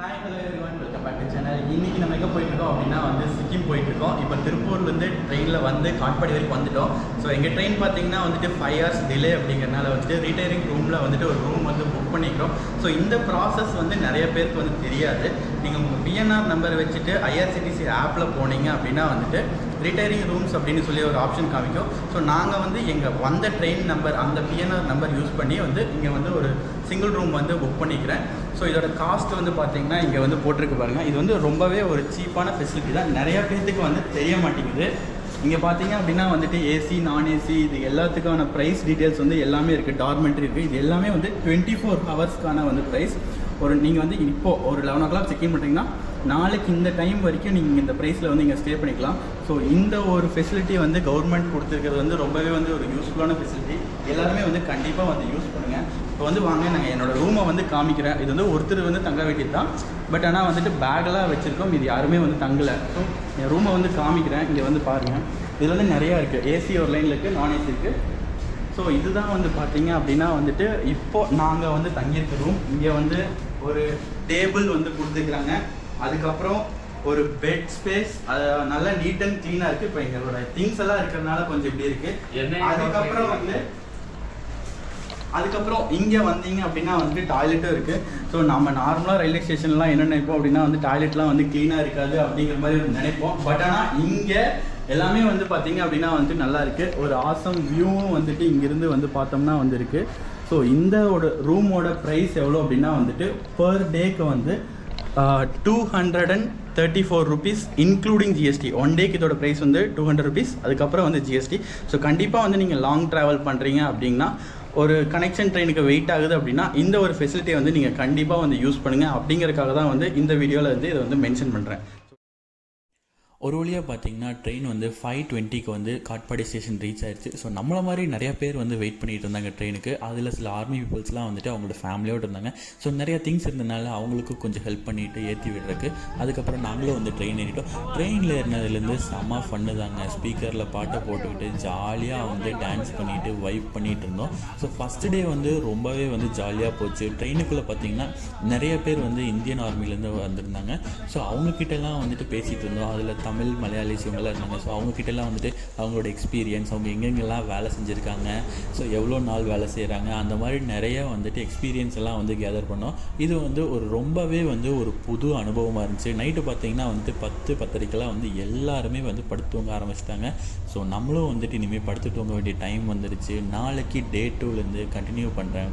Hi hello everyone, welcome back to channel. இன்றைக்கி நம்ம எங்கே போயிட்டுருக்கோம் அப்படின்னா சிக்கிம் போயிட்டுருக்கோம். இப்போ திருப்பூர்லேருந்து ட்ரெயினில் காட்பாடி வரைக்கும் வந்துட்டோம். ஸோ எங்கள் ட்ரெயின் பார்த்தீங்கன்னா 5 hours டிலே அப்படிங்கிறனால ரீட்டைரிங் ரூமில் ஒரு ரூம் புக் பண்ணிக்கிறோம். ஸோ இந்த ப்ராசஸ் நிறைய பேருக்கு தெரியாது. நீங்கள் உங்கள் பிஎன்ஆர் நம்பர் வச்சுட்டு ஐஆர்சிடிசி ஆப்பில் போனீங்க அப்படின்னா ரீட்டைரிங் ரூம்ஸ் அப்படின்னு சொல்லி ஒரு ஆப்ஷன் காமிக்கும். ஸோ நாங்கள் எங்கள் வந்த ட்ரெயின் நம்பர் அந்த பிஎன்ஆர் நம்பர் யூஸ் பண்ணி இங்கே ஒரு சிங்கிள் ரூம் புக் பண்ணிக்கிறேன். ஸோ இதோட காஸ்ட் பார்த்தீங்கன்னா இங்கே போட்டிருக்கு பாருங்கள். இது ரொம்பவே ஒரு சீப்பான ஃபெசிலிட்டி தான். நிறையா பேர்த்துக்கு தெரிய மாட்டேங்குது. இங்கே பார்த்தீங்க அப்படின்னா ஏசி நான் ஏசி இது எல்லாத்துக்கான ப்ரைஸ் டீட்டெயில்ஸ் எல்லாமே இருக்குது. டார்மெண்ட்ரி இருக்குது. இது எல்லாமே 24 ஹவர்ஸ்க்கான ப்ரைஸ். நீங்கள் இப்போது ஒரு 11 o'clock செக்இன் பண்ணிட்டீங்கன்னா நாளைக்கு இந்த டைம் வரைக்கும் நீங்கள் இந்த ப்ரைஸில் இங்கே ஸ்டே பண்ணிக்கலாம். ஸோ இந்த ஒரு ஃபெசிலிட்டி கவர்மெண்ட் கொடுத்துருக்கிறது ரொம்பவே ஒரு யூஸ்ஃபுல்லான ஃபெசிலிட்டி. எல்லாருமே கண்டிப்பாக யூஸ் பண்ணுங்கள். இப்போ வாங்க நாங்கள் என்னோடய ரூமை காமிக்கிறேன். இது ஒருத்தர் தங்க வேண்டியது தான். பட் ஆனால் பேக்கெல்லாம் வச்சுருக்கோம். இது யாருமே தங்கலை. ஸோ என் ரூமை காமிக்கிறேன். இங்கே பாருங்கள். இதில் நிறையா இருக்குது. ஏசி ஒரு லைனில் இருக்குது, நான் ஏசி இருக்குது. ஸோ இதுதான் பார்த்தீங்க அப்படின்னா இப்போது நாங்கள் தங்கியிருக்க ரூம். இங்கே ஒரு டேபிள் கொடுத்துருக்குறாங்க. அதுக்கப்புறம் ஒரு பெட் ஸ்பேஸ் நல்லா நீட் அண்ட் க்ளீனாக இருக்குது. இப்போ எங்களோட திங்ஸ் எல்லாம் இருக்கிறதுனால கொஞ்சம் இப்படி இருக்குது. அதுக்கப்புறம் இங்கே வந்தீங்க அப்படின்னா டாய்லெட்டும் இருக்குது. ஸோ நம்ம நார்மலாக ரயில்வே ஸ்டேஷன்லாம் என்ன நினைப்போம் அப்படின்னா டாய்லெட்லாம் க்ளீனாக இருக்காது அப்படிங்கிற மாதிரி நினைப்போம். பட் ஆனால் இங்கே எல்லாமே பார்த்தீங்க அப்படின்னா நல்லா இருக்குது. ஒரு ஆசம் வியூவும் இங்கேருந்து பார்த்தோம்னா இருக்குது. ஸோ இந்த ரூமோட ப்ரைஸ் எவ்வளோ அப்படின்னா பர் டேக்கு 234 rupees இன்க்ளூடிங் ஜிஎஸ்டி. ஒன் டேக்கு இதோட ப்ரைஸ் 200 rupees. அதுக்கப்புறம் ஜிஎஸ்டி. ஸோ கண்டிப்பாக நீங்கள் லாங் ட்ராவல் பண்ணுறீங்க அப்படின்னா ஒரு கனெக்ஷன் ட்ரெயினுக்கு வெயிட் ஆகுது அப்படின்னா இந்த ஒரு ஃபெசிலிட்டியை நீங்கள் கண்டிப்பாக யூஸ் பண்ணுங்கள். அப்படிங்கிறதுக்காக தான் இந்த வீடியோவில் இதை மென்ஷன் பண்ணுறேன். ஒரு வழியாக பார்த்தீங்கன்னா ட்ரெயின் 5:20க்கு காட்பாடி ஸ்டேஷன் ரீச் ஆயிடுச்சு. ஸோ நம்மளை மாதிரி நிறையா பேர் வெயிட் பண்ணிகிட்டு இருந்தாங்க ட்ரெயினுக்கு. அதில் சில ஆர்மி பீப்புள்ஸ்லாம் அவங்களோட ஃபேமிலியோடு இருந்தாங்க. ஸோ நிறையா திங்ஸ் இருந்ததுனால அவங்களுக்கும் கொஞ்சம் ஹெல்ப் பண்ணிவிட்டு ஏற்றி விடுறதுக்கு. அதுக்கப்புறம் நாங்களும் ட்ரெயின் ஏறிட்டோம். ட்ரெயினில் ஏறினதுலேருந்து செம்ம ஃபன்னு தாங்க. ஸ்பீக்கரில் பாட்டை போட்டுக்கிட்டு ஜாலியாக டான்ஸ் பண்ணிவிட்டு வைப் பண்ணிகிட்டு இருந்தோம். ஸோ ஃபஸ்ட்டு டே ரொம்பவே ஜாலியாக போச்சு. ட்ரெயினுக்குள்ளே பார்த்தீங்கன்னா நிறைய பேர் இந்தியன் ஆர்மிலேருந்து வந்திருந்தாங்க. ஸோ அவங்கக்கிட்டலாம் பேசிகிட்டு இருந்தோம். அதில் தமிழ் மலையாளிஸ் இவங்கெல்லாம் இருந்தாங்க. ஸோ அவங்கக்கிட்டலாம் அவங்களோட எக்ஸ்பீரியன்ஸ், அவங்க எங்கெங்கெல்லாம் வேலை செஞ்சுருக்காங்க, ஸோ எவ்வளோ நாள் வேலை செய்கிறாங்க, அந்த மாதிரி நிறைய எக்ஸ்பீரியன்ஸ் எல்லாம் கேதர் பண்ணோம். இது ஒரு ரொம்பவே ஒரு புது அனுபவமாக இருந்துச்சு. நைட்டு பார்த்தீங்கன்னா 10-10:30க்கெல்லாம் எல்லாருமே படுத்து தூங்க ஆரம்பிச்சிட்டாங்க. ஸோ நம்மளும் இனிமேல் படுத்து தூங்க வேண்டிய டைம் வந்துருச்சு. நாளைக்கு டே 2லேருந்து கண்டினியூ பண்ணுறேன்.